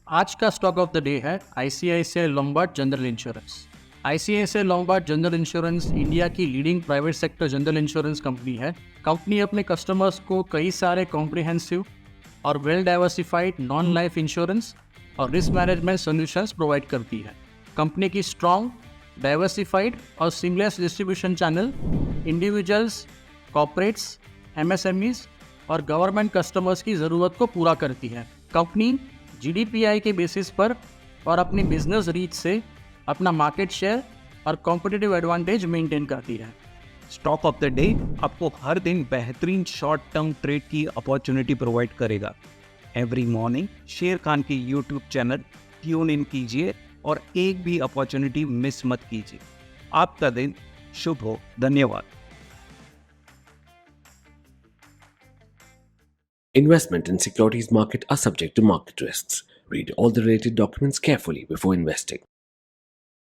आज का stock of the day है ICICI Lombard general insurance. ICICI Lombard general insurance India की leading private sector general insurance company है। Company अपने customers को कई सारे कॉम्प्रिहेंसिव और well diversified non life insurance और रिस्क मैनेजमेंट सॉल्यूशंस प्रोवाइड करती है। कंपनी की स्ट्रॉन्ग, डाइवर्सिफाइड और seamless distribution channel individuals, corporates, MSMEs और गवर्नमेंट कस्टमर्स की ज़रूरत को पूरा करती है। कंपनी जीडीपीआई के बेसिस पर और अपनी बिजनेस रीच से अपना मार्केट शेयर और कॉम्पिटिटिव एडवांटेज मेंटेन करती है। स्टॉक ऑफ द डे आपको हर दिन बेहतरीन शॉर्ट टर्म ट्रेड की अपॉर्चुनिटी प्रोवाइड करेगा। एवरी मॉर्निंग शेर खान की यूट्यूब चैनल ट्यून इन कीजिए और एक भी अपॉर्चुनिटी मिस मत कीजिए। आपका दिन शुभ हो। धन्यवाद। Investment in securities market are subject to market risks. Read all the related documents carefully before investing.